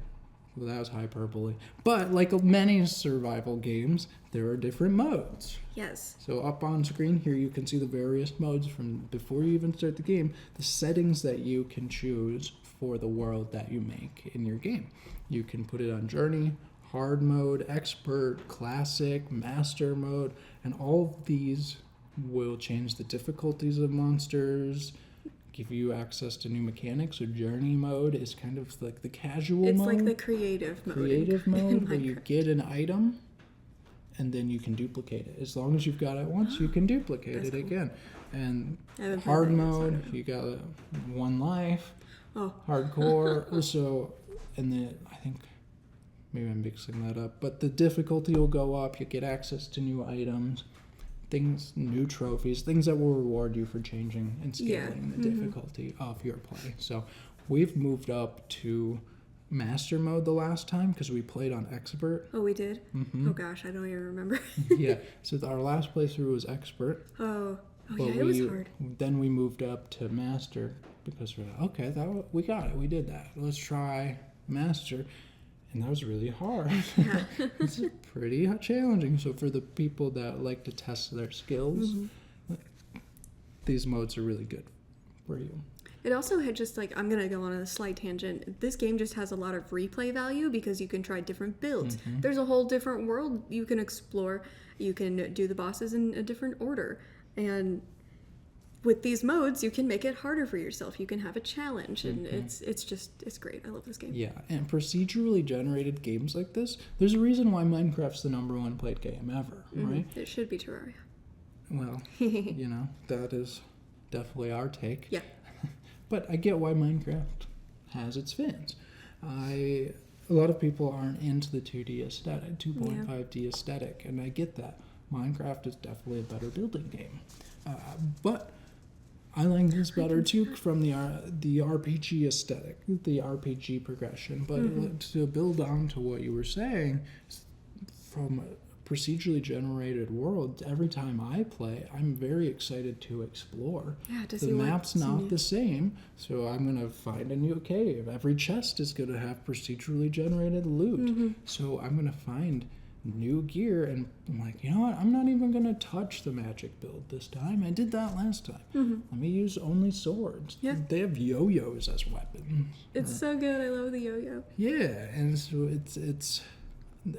that was hyperbole. But like many survival games, there are different modes. Yes. So up on screen here, you can see the various modes from before you even start the game, the settings that you can choose for the world that you make in your game. You can put it on journey, hard mode, expert, classic, master mode, and all of these will change the difficulties of monsters, give you access to new mechanics. So journey mode is kind of like the casual It's mode. like the creative mode. Creative in mode where you Minecraft. get an item and then you can duplicate it. As long as you've got it once, you can duplicate That's it cool. again. And I haven't played hard that yet, so I mode, don't know. you got one life. Oh. Hardcore. So, and then I think maybe I'm mixing that up, but the difficulty will go up. You get access to new items, things, new trophies, things that will reward you for changing and scaling the difficulty of your play. So we've moved up to master mode the last time because we played on expert. Oh, we did? Mm-hmm. Oh, gosh, I don't even remember. Yeah, so our last playthrough was expert. Oh, But yeah, it was hard. Then we moved up to master because we're like, okay, we got it. We did that. Let's try master. And that was really hard. Yeah. It's pretty challenging. So for the people that like to test their skills, these modes are really good for you. It also had just like, I'm going to go on a slight tangent. This game just has a lot of replay value because you can try different builds. There's a whole different world you can explore. You can do the bosses in a different order. And with these modes, you can make it harder for yourself. You can have a challenge. And it's great. I love this game. Yeah, and procedurally generated games like this, there's a reason why Minecraft's the #1 played game ever, right? It should be Terraria. Well, that is definitely our take. Yeah. But I get why Minecraft has its fans. A lot of people aren't into the 2D aesthetic, 2.5D aesthetic, and I get that. Minecraft is definitely a better building game. But I like this better too from the RPG aesthetic, the RPG progression. But to build on to what you were saying, from a procedurally generated world, every time I play, I'm very excited to explore. Yeah, to The see map's what's not new. the same, so I'm going to find a new cave. Every chest is going to have procedurally generated loot. So I'm going to find new gear, and I'm like, you know what? I'm not even going to touch the magic build this time. I did that last time. Let me use only swords. Yeah. They have yo-yos as weapons. It's so good. I love the yo-yo. Yeah, and so it's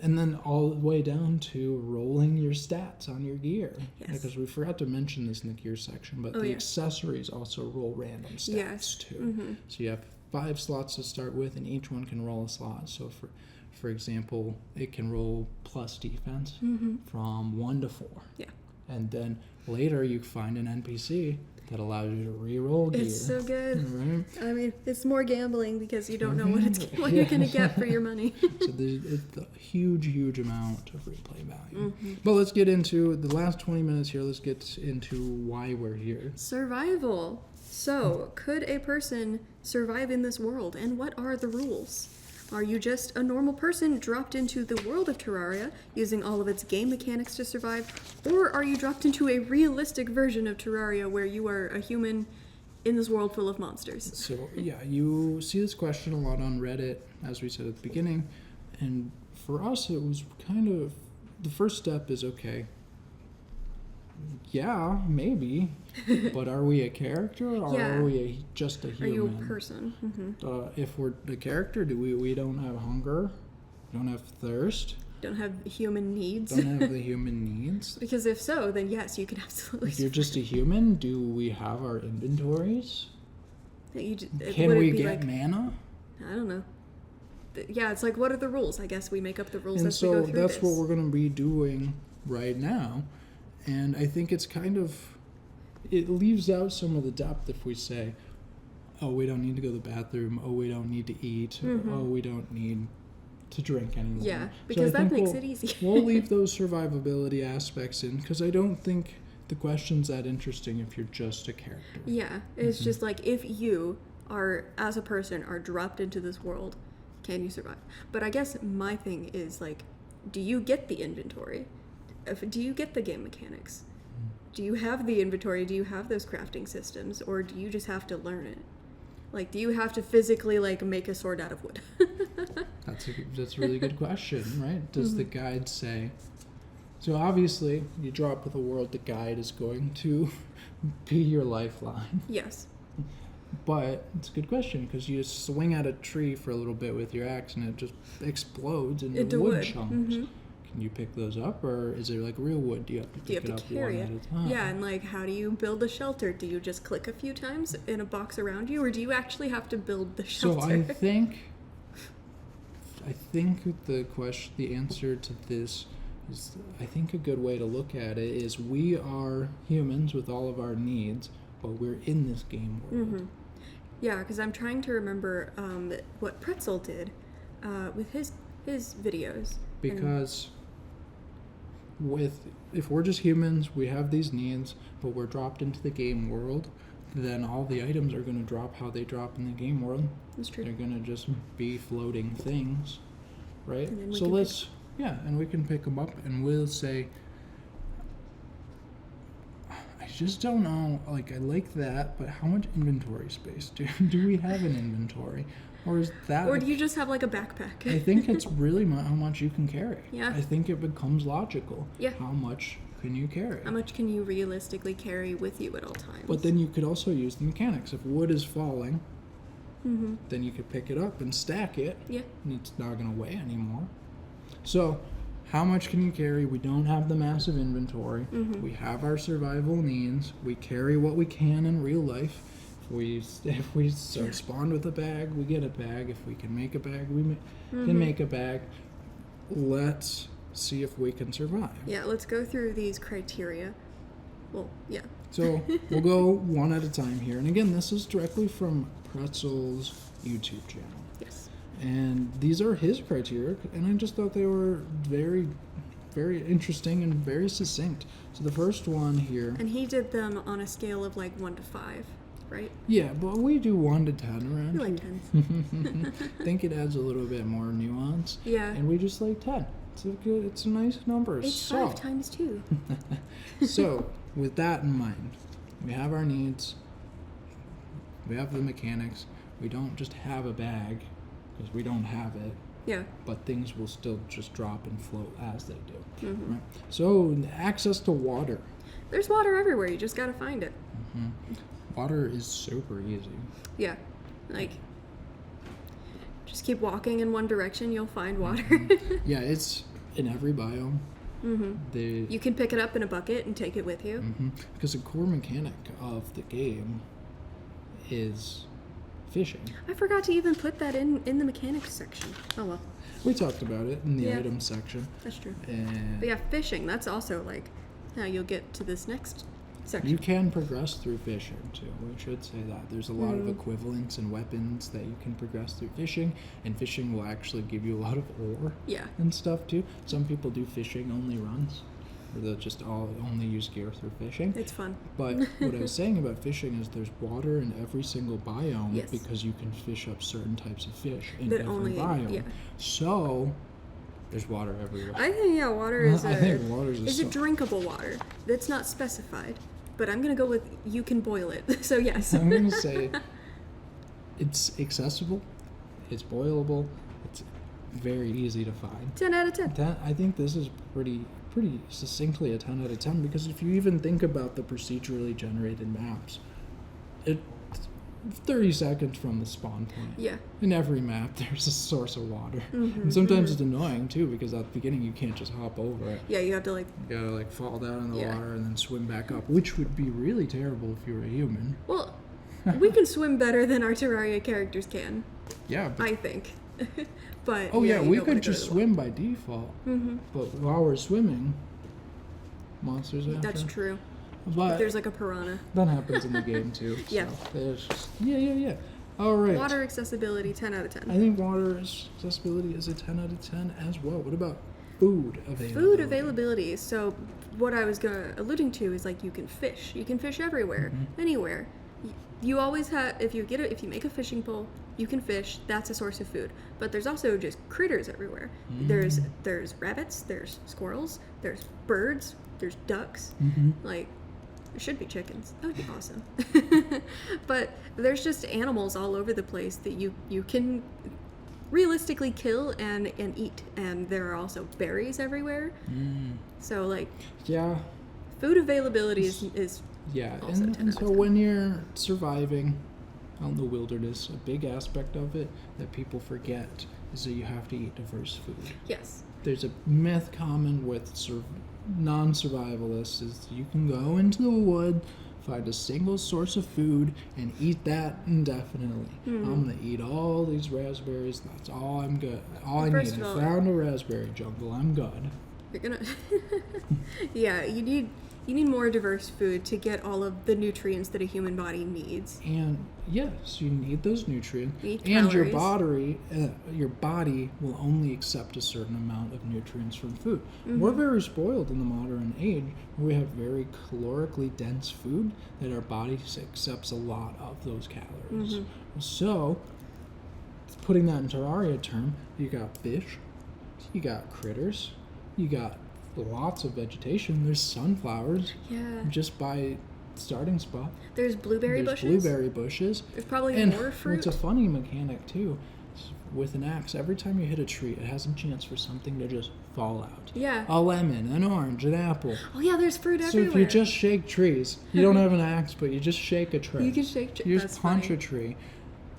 and then all the way down to rolling your stats on your gear. Yes. Because we forgot to mention this in the gear section, but Oh, the yeah. accessories also roll random stats Yes. too. So you have 5 slots to start with, and each one can roll a slot. So for example, it can roll plus defense from 1 to 4. Yeah. And then later you find an NPC that allows you to re-roll gear. It's so good. Right? I mean, it's more gambling because you don't know what you're going to get for your money. So it's a huge amount of replay value. But let's get into the last 20 minutes here. Let's get into why we're here. Survival. So, could a person survive in this world, and what are the rules? Are you just a normal person dropped into the world of Terraria, using all of its game mechanics to survive, or are you dropped into a realistic version of Terraria where you are a human in this world full of monsters? So, yeah, you see this question a lot on Reddit, as we said at the beginning. And for us, it was kind of the first step is okay. Yeah, maybe. But are we a character, or Yeah. are we just a Are human? you a person? If we're the character, we don't have hunger, we don't have thirst. Don't have human needs. Don't have the human needs? Because if so, then yes, you can absolutely. If you're just a human, do we have our inventories? Can would it we be get like, mana? I don't know. Yeah, it's like, what are the rules? I guess we make up the rules And as we go so through that's this. what we're going to be doing right now. And I think it's kind of, it leaves out some of the depth if we say, oh, we don't need to go to the bathroom. Oh, we don't need to eat. Oh, we don't need to drink anymore. Yeah, because that makes it easy. We'll leave those survivability aspects in because I don't think the question's that interesting if you're just a character. Yeah, it's just like, if you are, as a person, are dropped into this world, can you survive? But I guess my thing is, like, do you get the inventory? Do you get the game mechanics? Do you have the inventory? Do you have those crafting systems? Or do you just have to learn it? Like, do you have to physically, like, make a sword out of wood? That's a really good question, right? Does the guide say... So obviously, you drop with a world, the guide is going to be your lifeline. Yes. But it's a good question because you just swing at a tree for a little bit with your axe and it just explodes into wood chunks. Can you pick those up, or is it like real wood? Do you have to pick it up one at a time? Yeah, and like, how do you build a shelter? Do you just click a few times in a box around you, or do you actually have to build the shelter? So I think the answer to this is, I think a good way to look at it is we are humans with all of our needs, but we're in this game world. Yeah, because I'm trying to remember what Pretzel did with his videos. Because if we're just humans, we have these needs, but we're dropped into the game world, then all the items are going to drop how they drop in the game world. That's true. They're going to just be floating things, right? And then So and we can pick them up, and we'll say, I just don't know, like, I like that, but how much inventory space do we have an inventory? Or is that... Or do you just have, like, a backpack? I think it's really how much you can carry. Yeah. I think it becomes logical. Yeah. How much can you carry? How much can you realistically carry with you at all times? But then you could also use the mechanics. If wood is falling, then you could pick it up and stack it. Yeah. And it's not going to weigh anymore. So, how much can you carry? We don't have the massive inventory. We have our survival needs. We carry what we can in real life. If we spawned with a bag, we get a bag. If we can make a bag, we can make a bag. Let's see if we can survive. Yeah, let's go through these criteria. Well, yeah. So we'll go one at a time here. And again, this is directly from Pretzel's YouTube channel. Yes. And these are his criteria, and I just thought they were very, very interesting and very succinct. So the first one here... And he did them on a scale of like 1 to 5, right? Yeah, but we do 1 to 10 around We like here. 10s. I think it adds a little bit more nuance. Yeah. And we just like 10. It's a nice number. It's 5 times 2. So, with that in mind, we have our needs, we have the mechanics, we don't just have a bag, because we don't have it. Yeah. But things will still just drop and float as they do. Right? So, access to water. There's water everywhere, you just gotta find it. Water is super easy. Yeah. Like, just keep walking in one direction, you'll find water. Yeah, it's in every biome. You can pick it up in a bucket and take it with you. Because the core mechanic of the game is fishing. I forgot to even put that in the mechanics section. Oh well. We talked about it in the Yeah. items section. That's true. And But yeah, fishing, that's also like how you'll get to this next section. you can progress through fishing too. We should say that. There's a lot of equivalents and weapons that you can progress through fishing, and fishing will actually give you a lot of ore Yeah. and stuff too. Some people do fishing only runs, or they'll just only use gear through fishing. It's fun. But what I was saying about fishing is there's water in every single biome Yes. because you can fish up certain types of fish in That every only- biome. yeah. So there's water everywhere. I think water is I think water's a is it drinkable water. That's not specified. But I'm gonna go with you can boil it. So yes. I'm going to say it's accessible, it's boilable, it's very easy to find. 10 out of 10. I think this is pretty succinctly a 10 out of 10 because if you even think about the procedurally generated maps, 30 seconds from the spawn point. Yeah. In every map, there's a source of water. Mm-hmm, And sometimes it's annoying, too, because at the beginning you can't just hop over it. Yeah, you have to like. You gotta, like, fall down in the Yeah. water and then swim back up, which would be really terrible if you were a human. Well, we can swim better than our Terraria characters can, Yeah. I think. But Oh, yeah, you we don't could wanna go just to the swim by default. Mm-hmm. But while we're swimming, monsters after. That's true. But If there's like a piranha. that happens in the game, too. Yeah. So there's just, yeah. All right. Water accessibility, 10 out of 10. I think water accessibility is a 10 out of 10 as well. What about food availability? Food availability. So what I was alluding to is like you can fish. You can fish everywhere, anywhere. You always have if you make a fishing pole, you can fish. That's a source of food. But there's also just critters everywhere. There's rabbits. There's squirrels. There's birds. There's ducks. Like. There should be chickens. That would be awesome. But there's just animals all over the place that you can realistically kill and eat. And there are also berries everywhere. So like Yeah. food availability is Yeah, also 10 and out so of 10. when you're surviving out in the wilderness, a big aspect of it that people forget is that you have to eat diverse food. yes. There's a myth common with non-survivalists is you can go into the wood, find a single source of food, and eat that indefinitely. I'm gonna eat all these raspberries. That's all I'm good. All I First need. of I all- found a raspberry jungle. I'm good. You're gonna yeah, you need more diverse food to get all of the nutrients that a human body needs. And yes, you need those nutrients. You need And calories. your body will only accept a certain amount of nutrients from food. We're very spoiled in the modern age. We have very calorically dense food that our body accepts a lot of those calories. So, putting that in Terraria term, you got fish, you got critters, you got lots of vegetation. There's sunflowers Yeah. just by starting spot. There's blueberry There's bushes. blueberry bushes. There's probably And more fruit. what's a funny mechanic too, is with an axe, every time you hit a tree, it has a chance for something to just fall out. Yeah. A lemon, an orange, an apple. Oh yeah, there's fruit So everywhere. if you just shake trees, you don't have an axe, but you just shake a tree. You can shake. You That's just punch funny. a tree.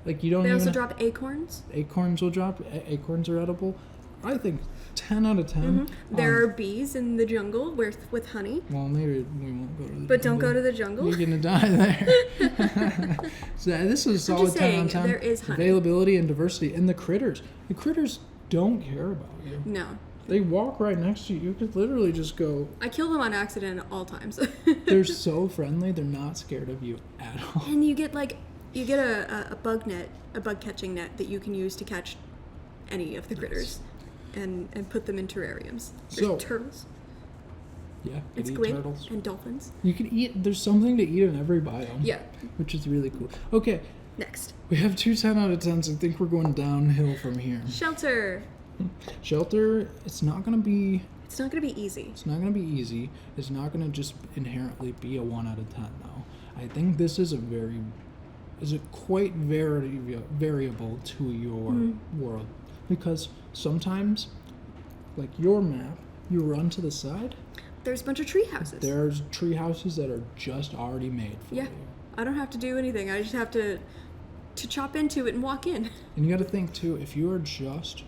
Like you don't They even. also drop acorns. Acorns will drop. Acorns are edible. I think 10 out of 10. There are bees in the jungle with honey. Well, maybe we won't go to the But don't jungle. go to the jungle. You're gonna die there. So this is a I'm solid just 10 out of saying, 10. there is honey. Availability and diversity. And the critters. The critters don't care about you. No. They walk right next to you. You could literally just go. I kill them on accident at all times. They're so friendly. They're not scared of you at all. And you get a bug net, a bug catching net that you can use to catch any of the critters and put them in terrariums. There's So- turtles Yeah, you and can eat squid turtles. and dolphins. You can eat. There's something to eat in every biome. Yeah. Which is really cool. Okay, Next. we have two 10 out of 10s. I think we're going downhill from here. Shelter. Shelter. It's not gonna be. It's not going to be easy. It's not going to be easy. It's not going to just inherently be a 1 out of 10, though. I think this is quite variable to your world. Because sometimes, like your map, you run to the side, There's a bunch of tree houses. there's tree houses that are just already made for Yeah. you. I don't have to do anything. I just have to chop into it and walk in. And you got to think, too, if you are just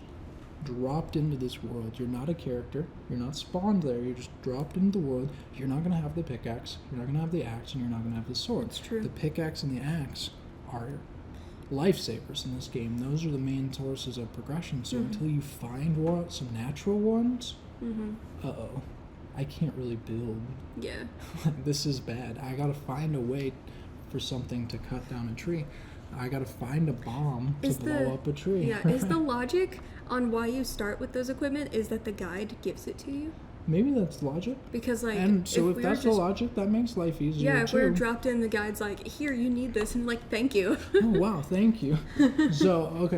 dropped into this world, you're not a character, you're not spawned there, you're just dropped into the world, you're not going to have the pickaxe, you're not going to have the axe, and you're not going to have the sword. That's true. The pickaxe and the axe are lifesavers in this game. Those are the main sources of progression. So until you find some natural ones, I can't really build. Yeah. This is bad. I got to find a way for something to cut down a tree. I got to find a bomb to blow up a tree. Yeah, is the logic on why you start with those equipment is that the guide gives it to you? Maybe that's logic. Because like And so if we that's were the just, logic, that makes life easier yeah, if too. we were dropped in, the guide's like, here, you need this, and like, thank you. Oh wow, thank you. So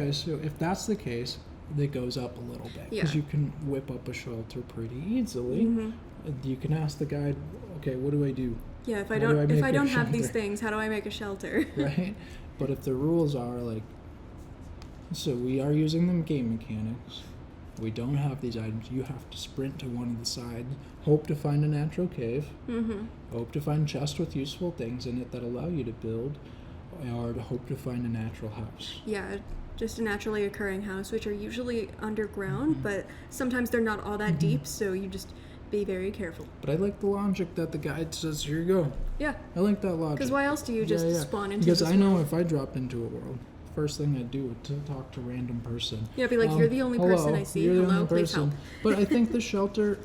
if that's the case, it goes up a little bit because Yeah. you can whip up a shelter pretty easily. You can ask the guide, okay, what do I do? Yeah, if I How do I don't make a have these shelter? things, how do I make a shelter? Right? But if the rules are like, so we are using them game mechanics. We don't have these items. You have to sprint to one of the sides, hope to find a natural cave, hope to find chests with useful things in it that allow you to build, are to hope to find a natural house. Yeah, just a naturally occurring house, which are usually underground, but sometimes they're not all that deep, so you just be very careful. But I like the logic that the guide says, here you go. Yeah. I like that logic. Because why else do you just spawn into Because this I know world? if I dropped into a world, first thing I'd do is to talk to a random person. Yeah, be like, you're the only person I see. You're the Hello, only please person. help. But I think the shelter,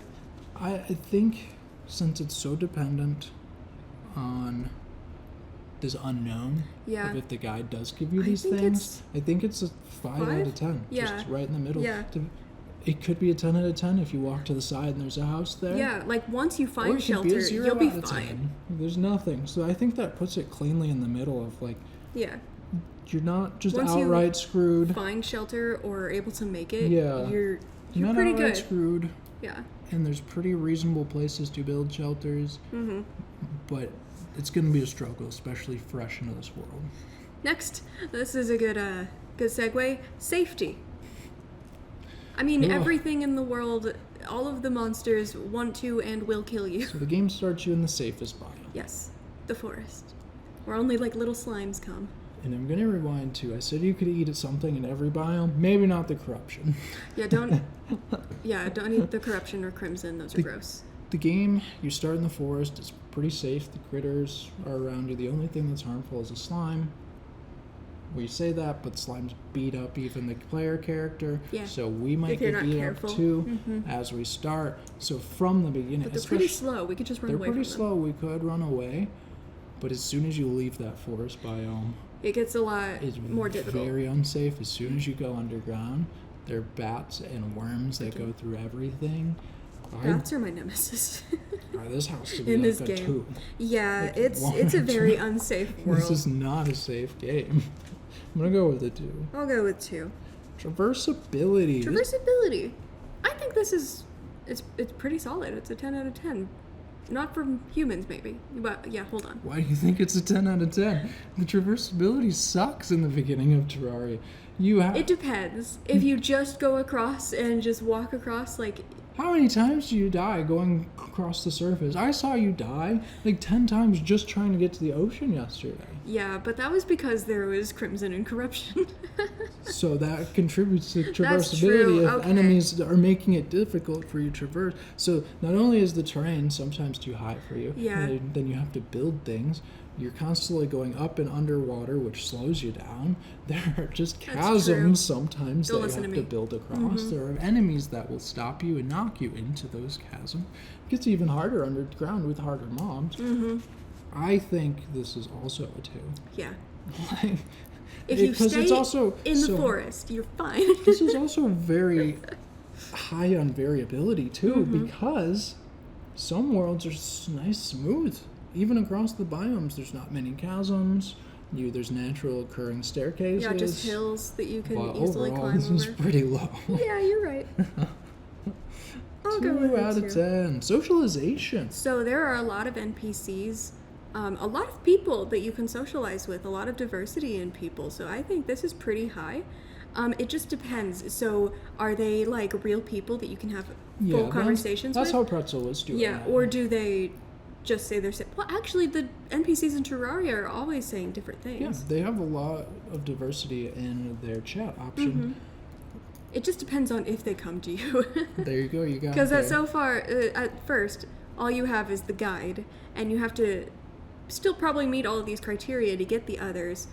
I think since it's so dependent on this unknown, Yeah. of if the guide does give you I these think things, I think it's a 5 out of 10. Yeah. Just right in the middle. Yeah. It could be a 10 out of 10 if you walk to the side and there's a house there. Yeah, like once you Or find it could be shelter, a 0 you'll be out of fine. 10. There's nothing. So I think that puts it cleanly in the middle of like, Yeah. you're not just Once you outright screwed. Find shelter or are able to make it, Yeah. you're You're not pretty outright good. screwed. Yeah. And there's pretty reasonable places to build shelters. Mm-hmm. But it's going to be a struggle, especially fresh into this world. Next, this is a good segue. Safety. I mean, Ugh. everything in the world, all of the monsters want to and will kill you. So the game starts you in the safest biome. Yes, the forest, where only like little slimes come. And I'm going to rewind too. I said you could eat something in every biome. Maybe not the corruption. Yeah, don't eat the corruption or crimson. Those are gross. The game, you start in the forest. It's pretty safe. The critters are around you. The only thing that's harmful is a slime. We say that, but slimes beat up even the player character. Yeah. So we might If you're get not beat careful. up too Mhm. as we start. So from the beginning, But they're pretty slow. We could just run they're away pretty from slow. We could run away, but as soon as you leave that forest biome, them. It gets a lot it's more difficult. very unsafe. As soon as you go underground, there are bats and worms that go through everything. Bats are my nemesis. This has to be in like this a game. 2. Yeah, Like, it's a very unsafe world. This is not a safe game. I'm gonna go with a 2. I'll go with 2. Traversability. Traversability. I think this is it's pretty solid. It's a 10 out of 10. Not for humans, maybe. But yeah, hold on. Why do you think it's a 10 out of 10? The traversability sucks in the beginning of Terraria. It depends. If you just go across and just walk across, like, How many times do you die going across the surface? I saw you die like 10 times just trying to get to the ocean yesterday. yeah, but that was because there was crimson and corruption. So that contributes to That's traversability true, if okay. enemies are making it difficult for you to traverse. So not only is the terrain sometimes too high for you, Yeah. and then you have to build things. You're constantly going up and underwater, which slows you down. There are just That's chasms true. sometimes Don't that you listen have to to me. build across. There are enemies that will stop you and knock you into those chasms. It gets even harder underground with harder mobs. Mm-hmm. I think this is also a 2. Yeah. Like, If you because stay it's also in the so- forest, you're fine. This is also very high on variability too, because some worlds are nice smooth. Even across the biomes, there's not many chasms. There's natural occurring staircases. Yeah, just hills that you can But easily overall, climb this is over. pretty low. Yeah, you're right. I'll go 2 with out a of 2. 10. Socialization. So there are a lot of NPCs, a lot of people that you can socialize with, a lot of diversity in people. So I think this is pretty high. It just depends. So are they like real people that you can have full conversations that's with? how Pretzel is doing Yeah, it. or do they just say they're... Well, actually, the NPCs in Terraria are always saying different Yeah, things. they have a lot of diversity in their chat option. It just depends on if they come to you. There you go, you got it. Because there. so far, at first, all you have is the guide, and you have to still probably meet all of these criteria to get the others.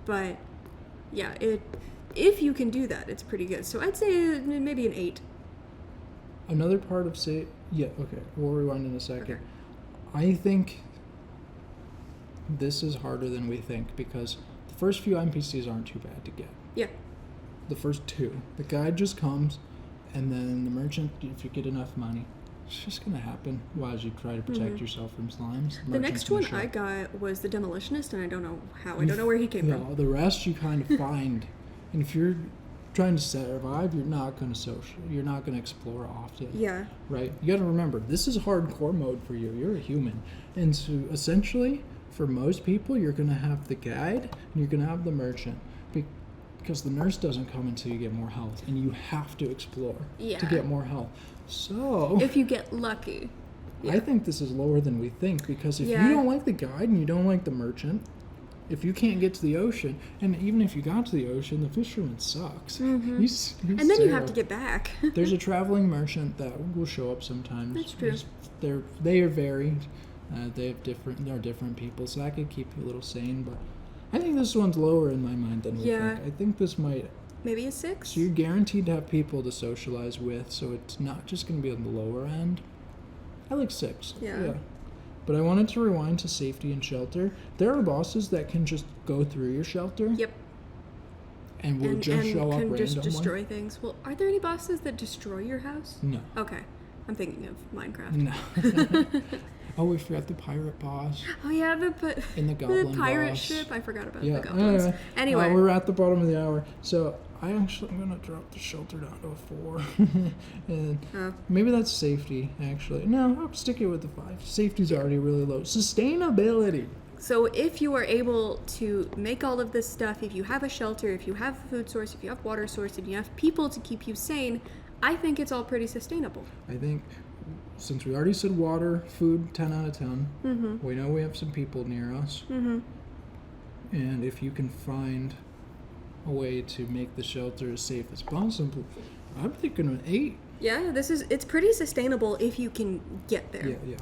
But yeah, if you can do that, it's pretty good. So I'd say maybe an 8. Another part of yeah, okay, we'll rewind in a second. Okay. I think this is harder than we think because the first few NPCs aren't too bad to get. Yeah. The first 2. The guide just comes, and then the merchant, if you get enough money, it's just going to happen as you try to protect yourself from slimes. The Merchant's next gonna one show I up. got was the Demolitionist, and I don't know how. I don't know where he came from. The rest you kind of find. And if you're trying to survive, you're not going to you're not going to explore often. Yeah. Right? You got to remember, this is hardcore mode for you. You're a human. And so essentially, for most people, you're going to have the guide and you're going to have the merchant. Because the nurse doesn't come until you get more health. And you have to explore to Yeah. get more health. So, If you get lucky. I think this is lower than we think. Because if Yeah. you don't like the guide and you don't like the merchant, if you can't get to the ocean, and even if you got to the ocean, the fisherman sucks. Mm-hmm. He's and then you have to terrible. get back. There's a traveling merchant that will show up sometimes. That's true. They are varied. They're different people, so that could keep you a little sane. But I think this one's lower in my mind than we think. I think this might. Maybe a 6. So you're guaranteed to have people to socialize with, so it's not just going to be on the lower end. I like 6. Yeah. But I wanted to rewind to safety and shelter. There are bosses that can just go through your shelter. Yep. And will just show up can randomly. just destroy things. Well, are there any bosses that destroy your house? No. Okay. I'm thinking of Minecraft. No. Oh, we forgot the pirate boss. Oh yeah, In the goblin pirate boss. ship. I forgot about Yeah. the goblins. Anyway, we're at the bottom of the hour, so I'm gonna drop the shelter down to a 4, and maybe that's safety. Actually, no, I'll stick it with the 5. Safety's already really low. Sustainability. so if you are able to make all of this stuff, if you have a shelter, if you have a food source, if you have water source, and you have people to keep you sane, I think it's all pretty sustainable. I think since we already said water, food, 10 out of 10. Mm-hmm. We know we have some people near us, Mm-hmm. and if you can find a way to make the shelter as safe as possible, I'm thinking an 8. Yeah, it's pretty sustainable if you can get there. Yeah.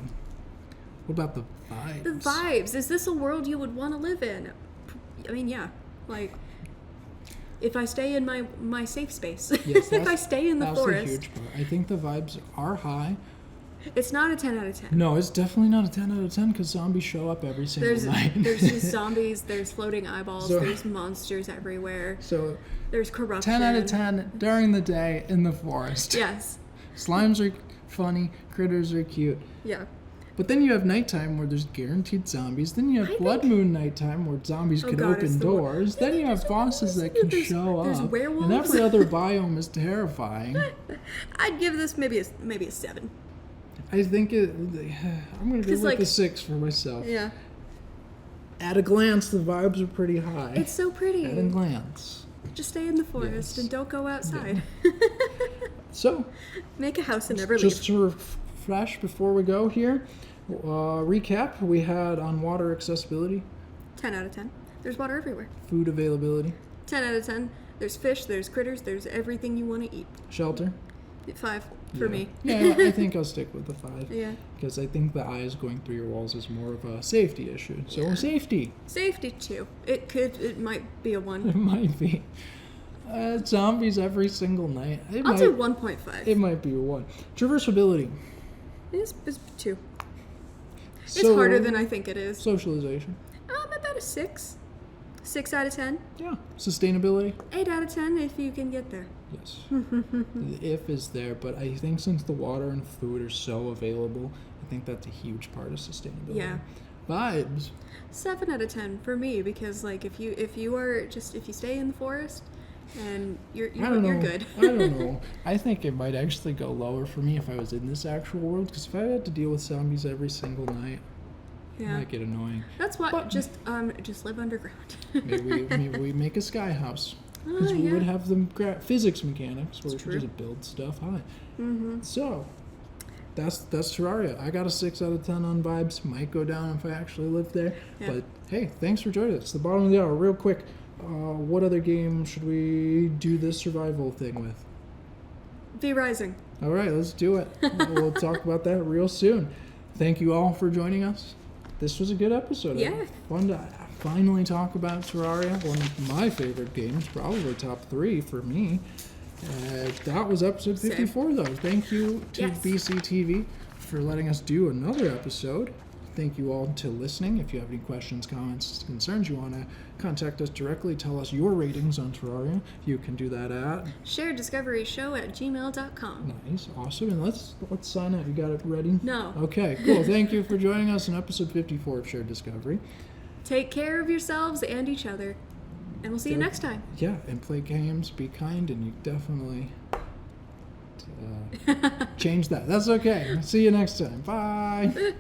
What about the vibes? The vibes. Is this a world you would want to live in? I mean, yeah. Like, if I stay in my safe space, Yes, if I stay in the that's forest, the huge part. I think the vibes are high. it's not a 10 out of 10. No, it's definitely not a 10 out of 10 because zombies show up every single night. There's just zombies, there's floating eyeballs, So- there's monsters everywhere, So there's corruption. 10 out of 10 during the day in the forest. Yes. Slimes are funny, critters are cute. Yeah. But then you have nighttime where there's guaranteed zombies. Then you have I blood think- moon nighttime where zombies Oh can God, it's open the wor- doors. Then you have bosses that can There's- show there's up. werewolves. And every other biome is terrifying. I'd give this maybe a 7. I think I'm going to go 'Cause, with like- the 6 for myself. Yeah. At a glance, the vibes are pretty high. It's so pretty. At a glance. Just stay in the forest Yes. and don't go outside. So, Make a house and never just leave. to refresh before we go here, recap we had on water accessibility, 10 out of 10. There's water everywhere. food availability, 10 out of 10. There's fish, there's critters, there's everything you want to eat. shelter. 5 for me. Yeah, I think I'll stick with the 5. Yeah. Because I think the eyes going through your walls is more of a safety issue. So Yeah. safety. Safety 2. It might be a 1. It might be. Zombies every single night. I'll do 1.5. It might be a 1. Traversability. It's 2. It's So- harder than I think it is. Socialization. About a 6. 6 out of 10. Yeah. Sustainability. 8 out of 10 if you can get there. Yes. The if is there, but I think since the water and food are so available, I think that's a huge part of sustainability. Yeah. Vibes. 7 out of 10 for me because like if you stay in the forest and you're I don't know. good. I don't know. I think it might actually go lower for me if I was in this actual world, because if I had to deal with zombies every single night, it Yeah. might get annoying. That's why But- just live underground. Maybe we make a sky house. Because we yeah. would have the physics mechanics where we It's could true. just build stuff high. Mm-hmm. So, that's Terraria. I got a 6 out of 10 on vibes. Might go down if I actually live there. Yeah. But hey, thanks for joining us. It's the bottom of the hour. Real quick, what other game should we do this survival thing with? V Rising. All right, let's do it. We'll talk about that real soon. Thank you all for joining us. This was a good episode. Yeah. Fun to finally talk about Terraria, one of my favorite games, probably top 3 for me. That was episode Same. 54, though. Thank you to Yes. BCTV for letting us do another episode. Thank you all to listening. If you have any questions, comments, concerns, you want to contact us directly, tell us your ratings on Terraria. You can do that at sharediscoveryshow@gmail.com. nice, awesome, and let's sign out. You got it ready? No. Okay, cool. Thank you for joining us in episode 54 of Shared Discovery. Take care of yourselves and each other. And we'll see you next time. Yeah, and play games, be kind, and you definitely change that. That's okay. See you next time. Bye.